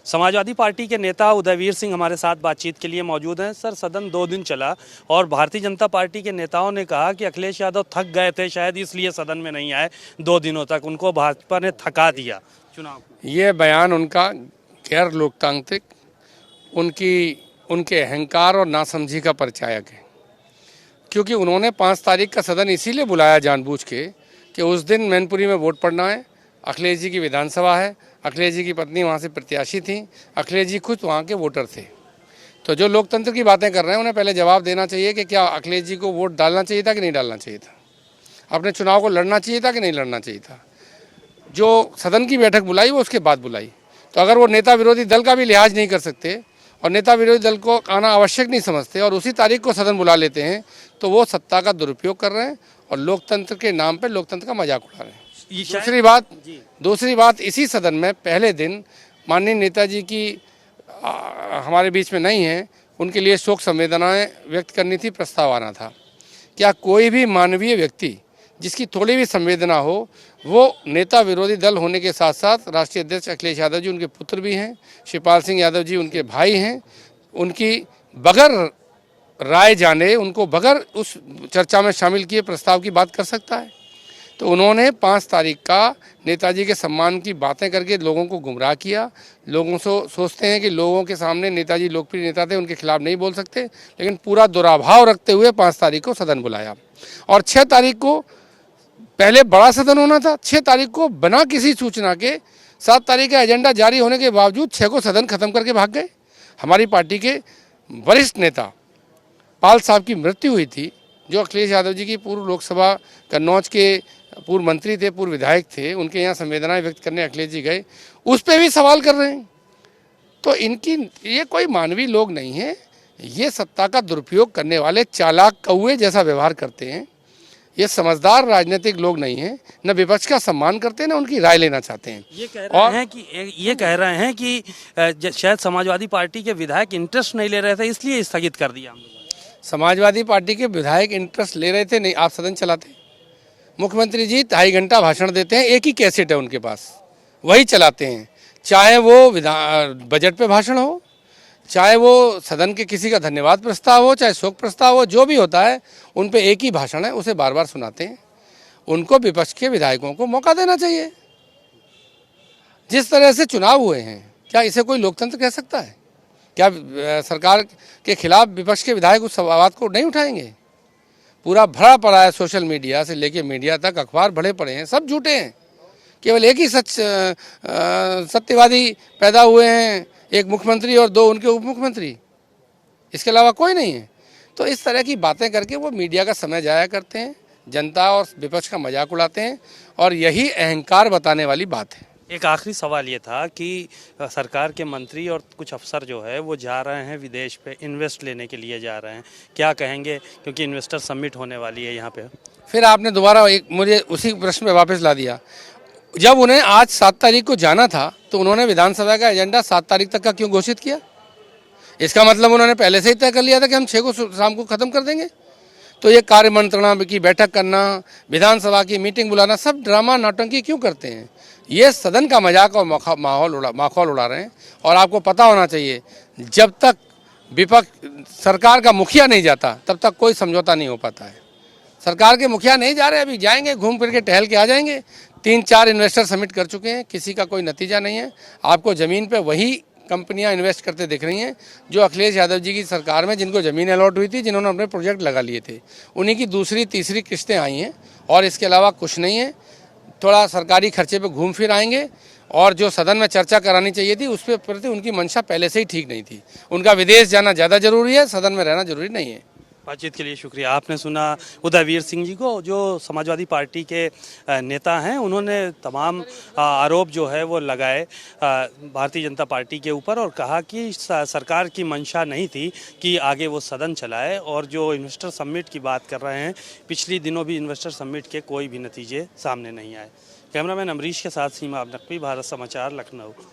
Samajwadi party के नेता उदयवीर सिंह हमारे साथ बातचीत के लिए मौजूद हैं। सर, सदन 2 दिन चला और भारतीय जनता पार्टी के नेताओं ने कहा कि अखिलेश यादव थक गए थे, शायद इसलिए सदन में नहीं आए 2 दिनों तक, उनको भाजपा ने थका दिया चुनाव। ये बयान उनका गैर लोकतांत्रिक, उनके अहंकार और नासमझी का परिचायक है। क्योंकि उन्होंने 5 तारीख का सदन इसीलिए बुलाया जानबूझ के कि उस दिन मैनपुरी में वोट पड़ना है, अखिलेश जी की विधानसभा है, अखिलेश जी की पत्नी वहाँ से प्रत्याशी थी, अखिलेश जी खुद वहाँ के वोटर थे। तो जो लोकतंत्र की बातें कर रहे हैं उन्हें पहले जवाब देना चाहिए कि क्या अखिलेश जी को वोट डालना चाहिए था कि नहीं डालना चाहिए था, अपने चुनाव को लड़ना चाहिए था कि नहीं लड़ना चाहिए था। जो सदन की बैठक बुलाई वो उसके बाद बुलाई। तो अगर वो नेता विरोधी दल का भी लिहाज नहीं कर सकते और नेता विरोधी दल को आना आवश्यक नहीं समझते और उसी तारीख को सदन बुला लेते हैं, तो वो सत्ता का दुरुपयोग कर रहे हैं और लोकतंत्र के नाम पर लोकतंत्र का मजाक उड़ा रहे हैं। दूसरी बात इसी सदन में पहले दिन माननीय नेताजी की हमारे बीच में नहीं है, उनके लिए शोक संवेदनाएं व्यक्त करनी थी, प्रस्ताव आना था। क्या कोई भी मानवीय व्यक्ति जिसकी थोड़ी भी संवेदना हो, वो नेता विरोधी दल होने के साथ साथ राष्ट्रीय अध्यक्ष अखिलेश यादव जी उनके पुत्र भी हैं, शिवपाल सिंह यादव जी उनके भाई हैं, उनकी बगैर राय जाने, उनको बगैर उस चर्चा में शामिल किए प्रस्ताव की बात कर सकता है? तो उन्होंने 5 तारीख का नेताजी के सम्मान की बातें करके लोगों को गुमराह किया। लोगों से सोचते हैं कि लोगों के सामने नेताजी लोकप्रिय नेता थे, उनके खिलाफ नहीं बोल सकते, लेकिन पूरा दुराभाव रखते हुए 5 तारीख को सदन बुलाया। और 6 तारीख को पहले बड़ा सदन होना था, 6 तारीख को बिना किसी सूचना के 7 तारीख का एजेंडा जारी होने के बावजूद 6 को सदन खत्म करके भाग गए। हमारी पार्टी के वरिष्ठ नेता पाल साहब की मृत्यु हुई थी, जो अखिलेश यादव जी की पूर्व लोकसभा कन्नौज के पूर्व मंत्री थे, पूर्व विधायक थे, उनके यहाँ संवेदनाएं व्यक्त करने अखिलेश जी गए, उस पर भी सवाल कर रहे हैं। तो इनकी ये कोई मानवीय लोग नहीं है, ये सत्ता का दुरुपयोग करने वाले चालाक कौए जैसा व्यवहार करते हैं। ये समझदार राजनीतिक लोग नहीं हैं, न विपक्ष का सम्मान करते हैं, न उनकी राय लेना चाहते हैं। ये कह रहे हैं कि शायद समाजवादी पार्टी के विधायक इंटरेस्ट नहीं ले रहे थे, इसलिए स्थगित कर दिया हम लोगों ने। समाजवादी पार्टी के विधायक इंटरेस्ट ले रहे थे नहीं, आप सदन चलाते। मुख्यमंत्री जी 2.5 घंटा भाषण देते हैं, एक ही कैसेट है उनके पास, वही चलाते हैं। चाहे वो बजट पे भाषण हो, चाहे वो सदन के किसी का धन्यवाद प्रस्ताव हो, चाहे शोक प्रस्ताव हो, जो भी होता है उन पे एक ही भाषण है, उसे बार बार सुनाते हैं। उनको विपक्ष के विधायकों को मौका देना चाहिए। जिस तरह से चुनाव हुए हैं, क्या इसे कोई लोकतंत्र कह सकता है? क्या सरकार के खिलाफ विपक्ष के विधायक उस आवाज़ को नहीं उठाएंगे? पूरा भरा पड़ा है, सोशल मीडिया से लेके मीडिया तक अखबार भरे पड़े हैं, सब झूठे हैं। केवल एक ही सत्यवादी पैदा हुए हैं, एक मुख्यमंत्री और 2 उनके उप मुख्यमंत्री, इसके अलावा कोई नहीं है। तो इस तरह की बातें करके वो मीडिया का समय जाया करते हैं, जनता और विपक्ष का मजाक उड़ाते हैं, और यही अहंकार बताने वाली बात है। एक आखिरी सवाल ये था कि सरकार के मंत्री और कुछ अफसर जो है वो जा रहे हैं विदेश पे, इन्वेस्ट लेने के लिए जा रहे हैं, क्या कहेंगे? क्योंकि इन्वेस्टर समिट होने वाली है यहाँ पे। फिर आपने दोबारा मुझे उसी प्रश्न में वापस ला दिया। जब उन्हें आज 7 तारीख को जाना था, तो उन्होंने विधानसभा का एजेंडा 7 तारीख तक का क्यों घोषित किया? इसका मतलब उन्होंने पहले से ही तय कर लिया था कि हम 6 को शाम को ख़त्म कर देंगे। तो ये कार्य मंत्रणा की बैठक करना, विधानसभा की मीटिंग बुलाना, सब ड्रामा नौटंकी क्यों करते हैं? ये सदन का मजाक और माहौल उड़ा रहे हैं। और आपको पता होना चाहिए, जब तक विपक्ष सरकार का मुखिया नहीं जाता, तब तक कोई समझौता नहीं हो पाता है। सरकार के मुखिया नहीं जा रहे, अभी जाएंगे, घूम फिर के टहल के आ जाएंगे। 3-4 इन्वेस्टर समिट कर चुके हैं, किसी का कोई नतीजा नहीं है। आपको ज़मीन पे वही कंपनियां इन्वेस्ट करते दिख रही हैं जो अखिलेश यादव जी की सरकार में जिनको ज़मीन अलॉट हुई थी, जिन्होंने अपने प्रोजेक्ट लगा लिए थे, उन्हीं की दूसरी तीसरी किस्तें आई हैं, और इसके अलावा कुछ नहीं है। थोड़ा सरकारी खर्चे पे घूम फिर आएंगे, और जो सदन में चर्चा करानी चाहिए थी उस पर प्रति उनकी मंशा पहले से ही ठीक नहीं थी। उनका विदेश जाना ज़्यादा जरूरी है, सदन में रहना जरूरी नहीं है। बातचीत के लिए शुक्रिया। आपने सुना उदयवीर सिंह जी को, जो समाजवादी पार्टी के नेता हैं। उन्होंने तमाम आरोप जो है वो लगाए भारतीय जनता पार्टी के ऊपर, और कहा कि सरकार की मंशा नहीं थी कि आगे वो सदन चलाए। और जो इन्वेस्टर समिट की बात कर रहे हैं, पिछले दिनों भी इन्वेस्टर समिट के कोई भी नतीजे सामने नहीं आए। कैमरामैन अमरीश के साथ सीमा नकवी, भारत समाचार, लखनऊ।